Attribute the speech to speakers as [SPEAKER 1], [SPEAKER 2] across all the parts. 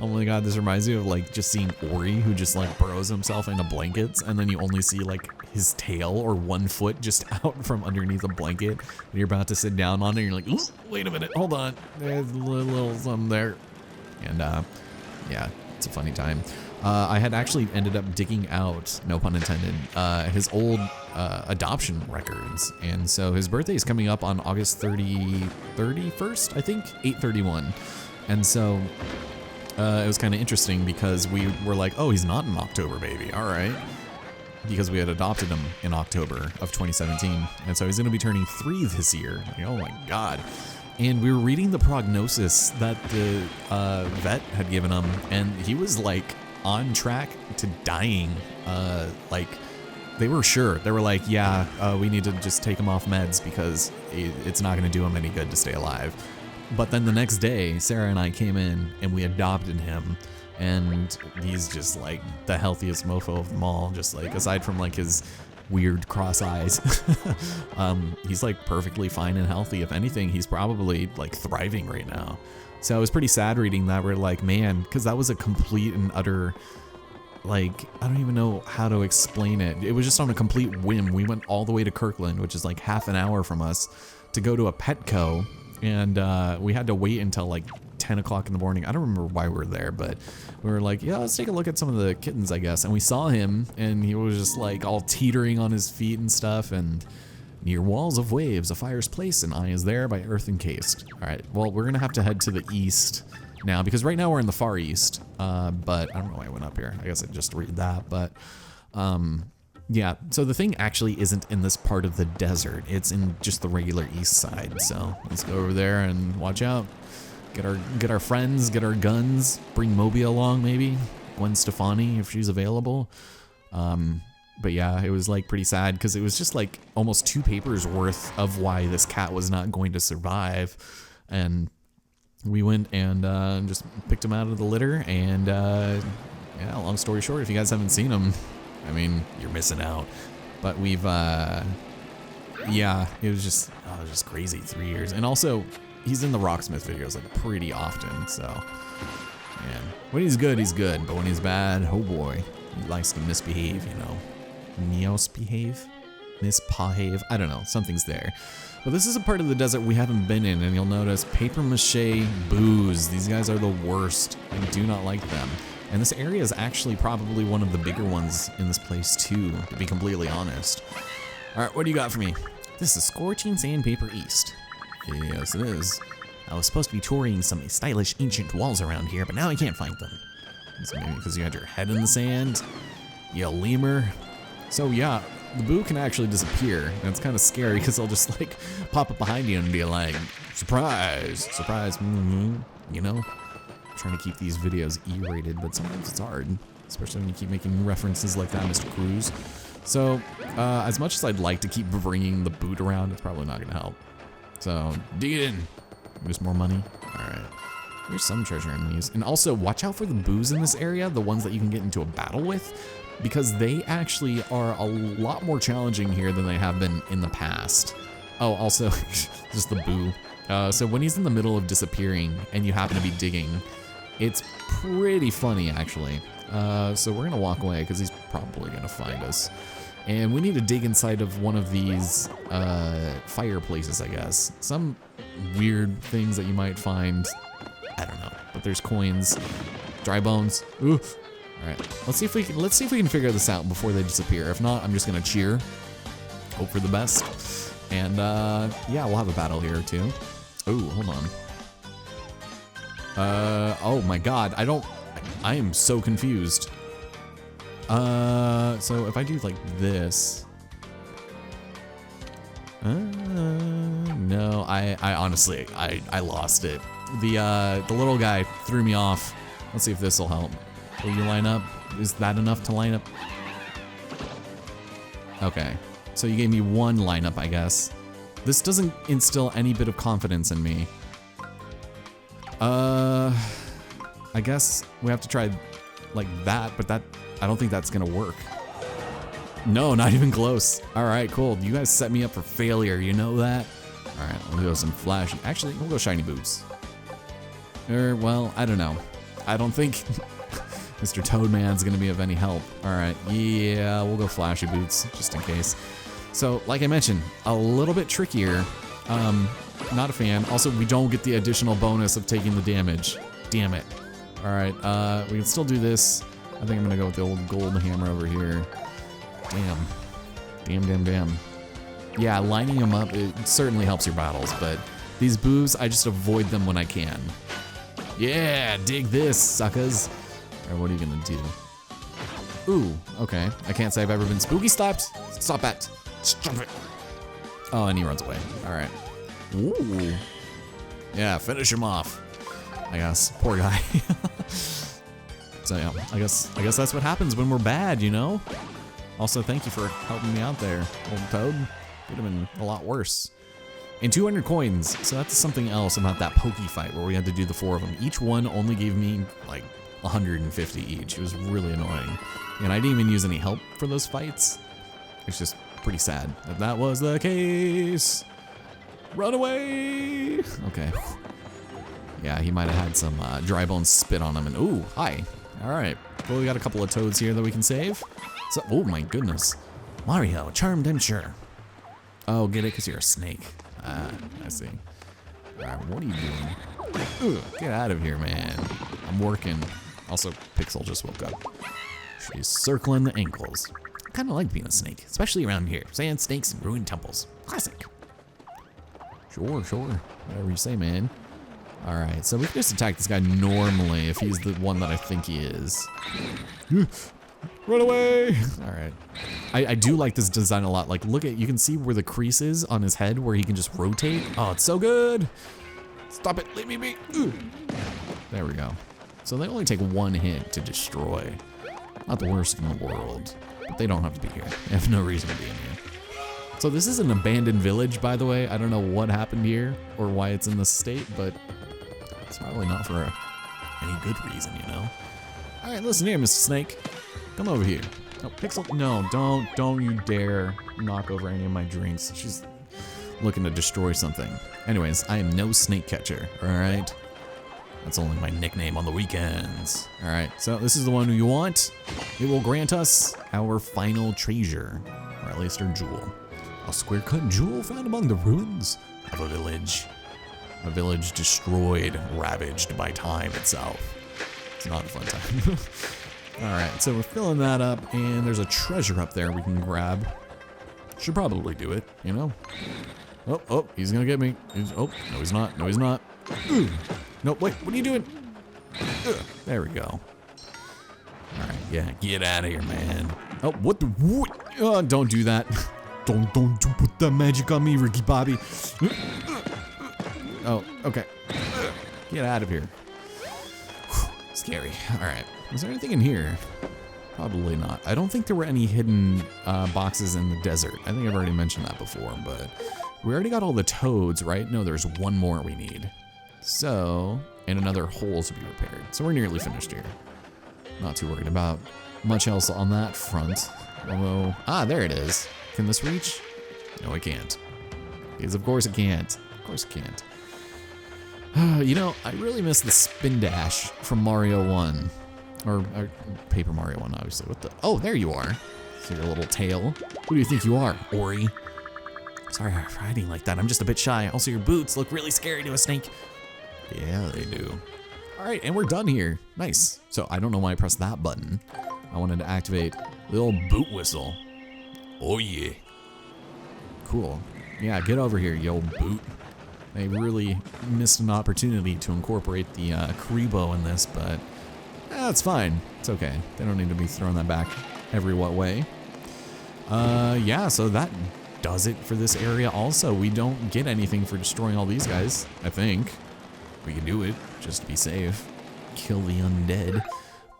[SPEAKER 1] Oh my god, this reminds me of like just seeing Ori, who just like burrows himself into blankets, and then you only see like his tail or 1 foot just out from underneath a blanket, and you're about to sit down on it, and you're like, ooh, wait a minute, hold on, there's a little something there. And yeah, it's a funny time. I had actually ended up digging out, no pun intended, his old adoption records. And so his birthday is coming up on August 31st, I think, 8/31. And so it was kind of interesting because we were like, oh, he's not an October baby, all right. Because we had adopted him in October of 2017. And so he's gonna be turning 3 this year. Like, oh my God. And we were reading the prognosis that the vet had given him, and he was like on track to dying. Like they were sure. They were like, yeah, we need to just take him off meds because it's not gonna do him any good to stay alive. But then the next day, Sarah and I came in and we adopted him, and he's just like the healthiest mofo of them all. Just like, aside from like his weird cross eyes, he's like perfectly fine and healthy. If anything, he's probably like thriving right now. So it was pretty sad reading that. We're like, man, because that was a complete and utter, like, I don't even know how to explain it. It was just on a complete whim. We went all the way to Kirkland, which is like half an hour from us, to go to a Petco, and we had to wait until like 10 o'clock in the morning. I don't remember why we were there, but we were like, yeah, let's take a look at some of the kittens, I guess. And we saw him, and he was just like all teetering on his feet and stuff, and near walls of waves, a fire's place, and I is there by earth encased. All right, well, we're gonna have to head to the east now, because right now we're in the far east, but I don't know why I went up here. I guess I just read that, but yeah, so the thing actually isn't in this part of the desert. It's in just the regular east side, so let's go over there and watch out. Get our friends, get our guns, bring Moby along maybe, Gwen Stefani if she's available. But yeah, it was like pretty sad because it was just like almost 2 papers worth of why this cat was not going to survive. And we went and just picked him out of the litter, and yeah, long story short, if you guys haven't seen him, I mean, you're missing out. But we've, yeah, it was just crazy, 3 years. And also, he's in the Rocksmith videos like pretty often, so, man, when he's good, but when he's bad, oh boy, he likes to misbehave, you know. Misbehave? I don't know, something's there. But this is a part of the desert we haven't been in, and you'll notice paper mache boos. These guys are the worst. I do not like them. And this area is actually probably one of the bigger ones in this place too, to be completely honest. All right, what do you got for me? This is Scorching Sandpaper East. Yes, it is. I was supposed to be touring some stylish ancient walls around here, but now I can't find them. So maybe because you had your head in the sand, you lemur. So yeah, the boo can actually disappear, and it's kind of scary because they'll just like pop up behind you and be like, surprise, surprise, you know? I'm trying to keep these videos E-rated, but sometimes it's hard, especially when you keep making references like that, Mr. Cruz. So as much as I'd like to keep bringing the boot around, it's probably not gonna help. So dig it in. There's more money. All right. There's some treasure in these. And also watch out for the boos in this area, the ones that you can get into a battle with, because they actually are a lot more challenging here than they have been in the past. Oh, also, just the boo. So when he's in the middle of disappearing and you happen to be digging, it's pretty funny actually. So we're gonna walk away because he's probably gonna find us. And we need to dig inside of one of these fireplaces, I guess. Some weird things that you might find. I don't know, but there's coins, dry bones. Ooh. All right, let's see if we can figure this out before they disappear. If not, I'm just gonna cheer, hope for the best, and yeah, we'll have a battle here too. Oh, hold on. Oh my God, I am so confused. So if I do like this, no, I honestly, I lost it. The little guy threw me off. Let's see if this will help. Will you line up? Is that enough to line up? Okay, so you gave me one lineup, I guess. This doesn't instill any bit of confidence in me. I guess we have to try like that, but I don't think that's gonna work. No, not even close. All right, cool. You guys set me up for failure, you know that? All right, we'll go some flashy. Actually, we'll go shiny boots. Well, I don't know. I don't think Mr. Toadman's gonna be of any help. All right, yeah, we'll go flashy boots just in case. So, like I mentioned, a little bit trickier. Not a fan. Also, we don't get the additional bonus of taking the damage. Damn it. All right, we can still do this. I think I'm gonna go with the old gold hammer over here. Damn. Damn. Yeah, lining them up, it certainly helps your battles, but these boos, I just avoid them when I can. Yeah, dig this, suckers. All right, what are you gonna do? Ooh, okay. I can't say I've ever been spooky slapped. Stop it. Stop it. Oh, and he runs away. All right. Ooh. Yeah, finish him off. I guess. Poor guy. So yeah, I guess that's what happens when we're bad, you know? Also, thank you for helping me out there, old Toad. Could have been a lot worse. And 200 coins. So that's something else about that pokey fight where we had to do the 4 of them. Each one only gave me like 150 each. It was really annoying. And I didn't even use any help for those fights. It's just pretty sad if that was the case. Run away. Okay. Yeah, he might have had some dry bones spit on him. And ooh, hi. All right. Well, we got a couple of toads here that we can save. So, oh my goodness. Mario, charmed, I'm sure. Oh, get it? Because you're a snake. Ah, I see. All right, what are you doing? Ugh, get out of here, man. I'm working. Also, Pixel just woke up. She's circling the ankles. I kind of like being a snake, especially around here. Sand, snakes, and ruined temples. Classic. Sure. Whatever you say, man. All right, so we can just attack this guy normally if he's the one that I think he is. Run away! All right. I do like this design a lot. Like, look at, you can see where the crease is on his head where he can just rotate. Oh, it's so good. Stop it, leave me be. Ooh. There we go. So they only take 1 hit to destroy. Not the worst in the world, but they don't have to be here. They have no reason to be in here. So this is an abandoned village, by the way. I don't know what happened here or why it's in this state, but it's probably not for any good reason, you know? All right, listen here, Mr. Snake. Come over here. Oh, Pixel, no, don't you dare knock over any of my drinks. She's looking to destroy something. Anyways, I am no snake catcher, all right? That's only my nickname on the weekends. All right, so this is the one who you want. It will grant us our final treasure, or at least our jewel. A square-cut jewel found among the ruins of a village. A village destroyed, ravaged by time itself. It's not a fun time. All right, so we're filling that up, and there's a treasure up there we can grab. Should probably do it, you know? Oh, he's gonna get me. Oh, no he's not, no he's not. Ooh. No, wait, what are you doing? Ugh, there we go. All right, yeah, get out of here, man. Oh, what the, what? Oh, don't do that. Don't put that magic on me, Ricky Bobby. Oh, okay. Get out of here. Scary. All right. Is there anything in here? Probably not. I don't think there were any hidden boxes in the desert. I think I've already mentioned that before, but we already got all the toads, right? No, there's one more we need. So, and another hole to be repaired. So we're nearly finished here. Not too worried about much else on that front. Although, there it is. Can this reach? No, it can't. Because of course it can't. Of course it can't. You know, I really miss the spin dash from Mario 1. Or Paper Mario 1, obviously. What the? Oh, there you are. So your little tail. Who do you think you are, Ori? Sorry for hiding like that. I'm just a bit shy. Also, your boots look really scary to a snake. Yeah, they do. All right, and we're done here. Nice. So I don't know why I pressed that button. I wanted to activate the old boot whistle. Oh, yeah. Cool. Yeah, get over here, you old boot. They really missed an opportunity to incorporate the Karibo in this, but it's fine. It's okay. They don't need to be throwing that back every what way. Yeah, so that does it for this area also. We don't get anything for destroying all these guys, I think. We can do it, just to be safe. Kill the undead.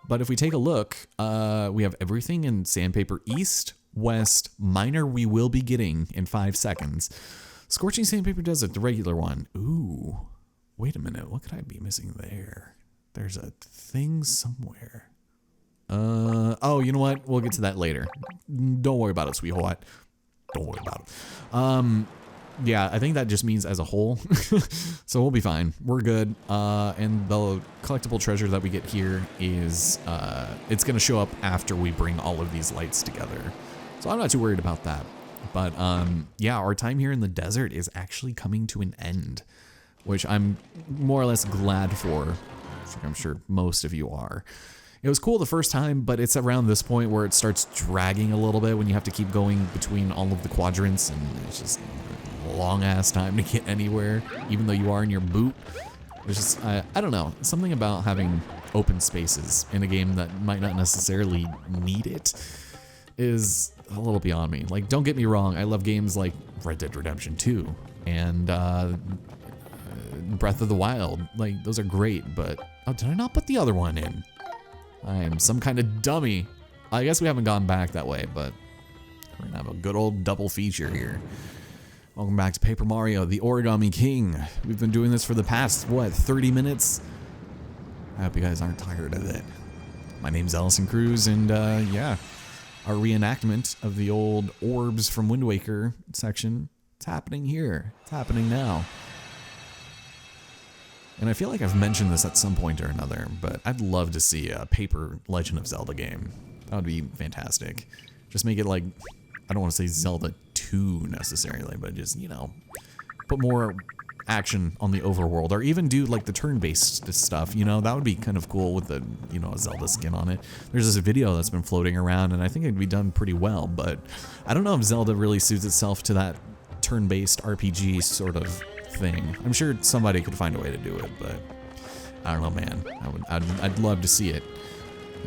[SPEAKER 1] But if we take a look, we have everything in Sandpaper East, West, Minor we will be getting in 5 seconds. Scorching Sandpaper Desert, the regular one. Ooh, wait a minute, what could I be missing there? There's a thing somewhere. Oh, you know what? We'll get to that later. Don't worry about it, sweetheart. Don't worry about it. yeah, I think that just means as a whole. So we'll be fine. We're good. And the collectible treasure that we get here is, it's going to show up after we bring all of these lights together. So I'm not too worried about that. But yeah, our time here in the desert is actually coming to an end, which I'm more or less glad for. I'm sure most of you are. It was cool the first time, but it's around this point where it starts dragging a little bit when you have to keep going between all of the quadrants, and it's just a long ass time to get anywhere, even though you are in your boot. It's just, I don't know, something about having open spaces in a game that might not necessarily need it is a little beyond me. Like, don't get me wrong, I love games like Red Dead Redemption 2 and Breath of the Wild. Like, those are great, but oh, did I not put the other one in? I am some kind of dummy. I guess we haven't gone back that way, but we're gonna have a good old double feature here. Welcome back to Paper Mario, the Origami King. We've been doing this for the past, what, 30 minutes? I hope you guys aren't tired of it. My name's Ellison Cruz, and yeah, our reenactment of the old orbs from Wind Waker section, it's happening here. It's happening now. And I feel like I've mentioned this at some point or another, but I'd love to see a paper Legend of Zelda game. That would be fantastic. Just make it like, I don't want to say Zelda 2 necessarily, but just, you know, put more action on the overworld, or even do like the turn-based stuff, you know, that would be kind of cool with the, you know, a Zelda skin on it. There's this video that's been floating around, and I think it'd be done pretty well, but I don't know if Zelda really suits itself to that turn-based RPG sort of thing. I'm sure somebody could find a way to do it, but I don't know, man. I'd love to see it.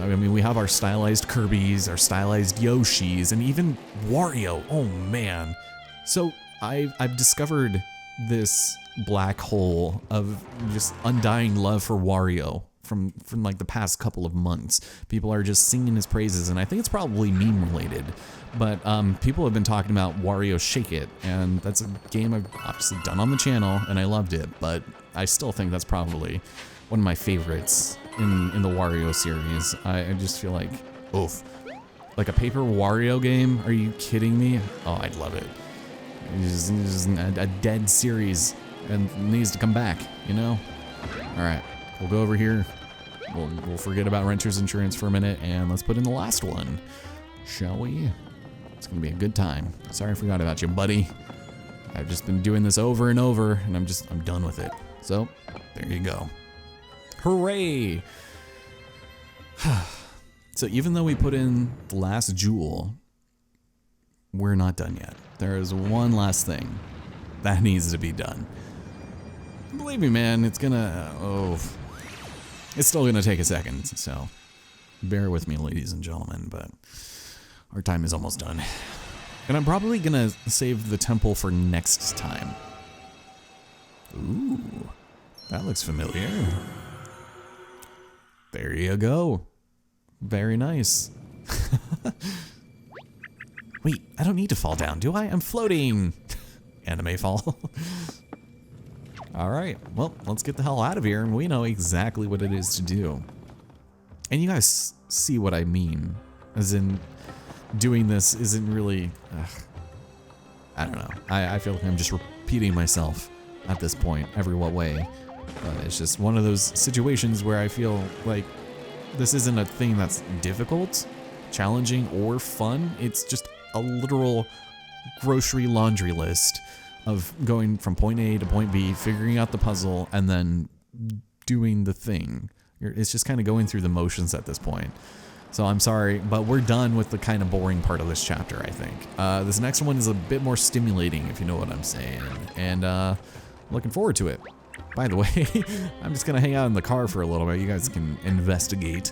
[SPEAKER 1] I mean, we have our stylized Kirby's, our stylized Yoshi's, and even Wario. Oh man. So I've discovered this black hole of just undying love for Wario from like the past couple of months. People are just singing his praises, and I think it's probably meme related. But people have been talking about Wario Shake It, and that's a game I've obviously done on the channel, and I loved it, but I still think that's probably one of my favorites in the Wario series. I just feel like, oof. Like a paper Wario game? Are you kidding me? Oh, I'd love it. It's just a dead series, and it needs to come back, you know? Alright, we'll go over here. We'll forget about renter's insurance for a minute, and let's put in the last one, shall we? It's gonna be a good time. Sorry I forgot about you, buddy. I've just been doing this over and over, and I'm done with it. So, there you go. Hooray! So even though we put in the last jewel, we're not done yet. There is one last thing that needs to be done. Believe me, man, it's still gonna take a second, so bear with me, ladies and gentlemen, but our time is almost done. And I'm probably gonna save the temple for next time. Ooh, that looks familiar. There you go. Very nice. Wait, I don't need to fall down, do I? I'm floating. Anime fall. All right, well, let's get the hell out of here, and we know exactly what it is to do. And you guys see what I mean, as in doing this isn't really, I don't know. I feel like I'm just repeating myself at this point, every what way. But it's just one of those situations where I feel like this isn't a thing that's difficult, challenging, or fun. It's just a literal grocery laundry list of going from point A to point B, figuring out the puzzle, and then doing the thing. It's just kind of going through the motions at this point. So I'm sorry, but we're done with the kind of boring part of this chapter, I think. This next one is a bit more stimulating, if you know what I'm saying. And looking forward to it. By the way, I'm just gonna hang out in the car for a little bit. You guys can investigate.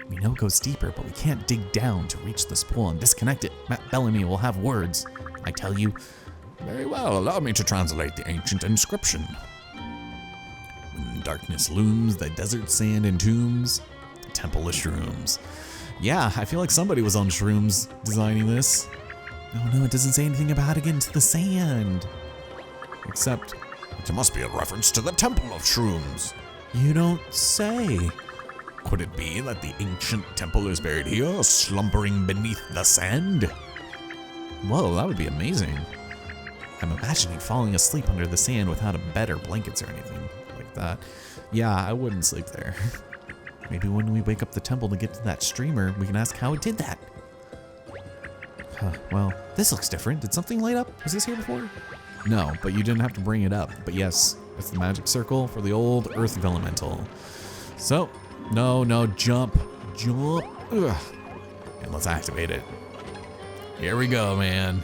[SPEAKER 1] We know it goes deeper, but we can't dig down to reach the spool and disconnect it. Matt Bellamy will have words. I tell you. Very well, allow me to translate the ancient inscription. When darkness looms, the desert sand entombs, the temple of shrooms. Yeah, I feel like somebody was on shrooms designing this. Oh no, it doesn't say anything about it getting to the sand. Except, it must be a reference to the temple of shrooms. You don't say. Could it be that the ancient temple is buried here, slumbering beneath the sand? Whoa, that would be amazing. I'm imagining falling asleep under the sand without a bed or blankets or anything like that. Yeah, I wouldn't sleep there. Maybe when we wake up the temple to get to that streamer, we can ask how it did that. Well, this looks different. Did something light up? Was this here before? No, but you didn't have to bring it up. But yes, it's the magic circle for the old earth elemental. So, no, jump. Ugh. And let's activate it. Here we go, man.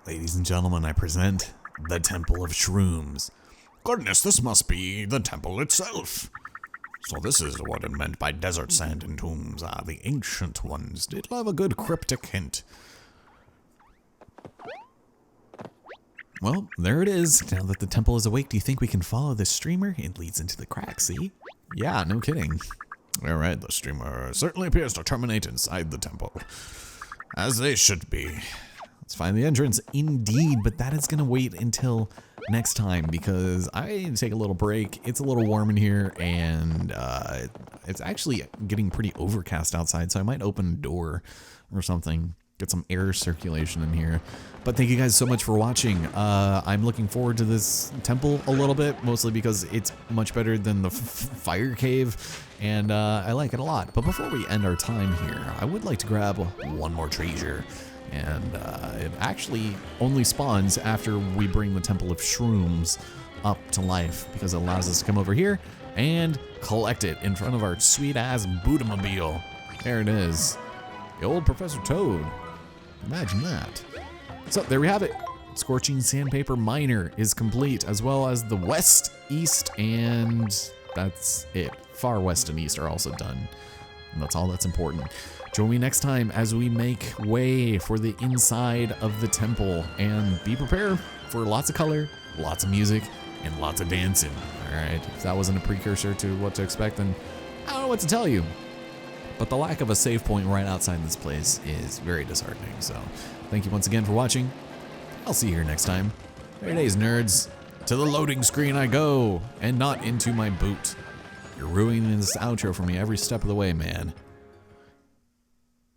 [SPEAKER 1] Ladies and gentlemen, I present the Temple of Shrooms.
[SPEAKER 2] Goodness, this must be the temple itself. So this is what it meant by desert sand and tombs. Ah, the ancient ones did love a good cryptic hint.
[SPEAKER 1] Well, there it is. Now that the temple is awake, do you think we can follow this streamer? It leads into the crack, see? Yeah, no kidding.
[SPEAKER 2] All right, the streamer certainly appears to terminate inside the temple, as they should be.
[SPEAKER 1] Let's find the entrance. Indeed, but that is going to wait until next time because I need to take a little break. It's a little warm in here, and it's actually getting pretty overcast outside, so I might open a door or something, get some air circulation in here. But thank you guys so much for watching. I'm looking forward to this temple a little bit, mostly because it's much better than the fire cave, and I like it a lot. But before we end our time here, I would like to grab one more treasure. And it actually only spawns after we bring the Temple of Shrooms up to life because it allows us to come over here and collect it in front of our sweet-ass Buddhamobile. There it is. The old Professor Toad. Imagine that. So there we have it. Scorching Sandpaper Miner is complete, as well as the west, east, and that's it. Far west and east are also done. And that's all that's important. Join me next time as we make way for the inside of the temple, and be prepared for lots of color, lots of music, and lots of dancing. All right, if that wasn't a precursor to what to expect, then I don't know what to tell you. But the lack of a save point right outside this place is very disheartening. So thank you once again for watching. I'll see you here next time. Very days, nerds. To the loading screen I go, and not into my boot. You're ruining this outro for me every step of the way, man.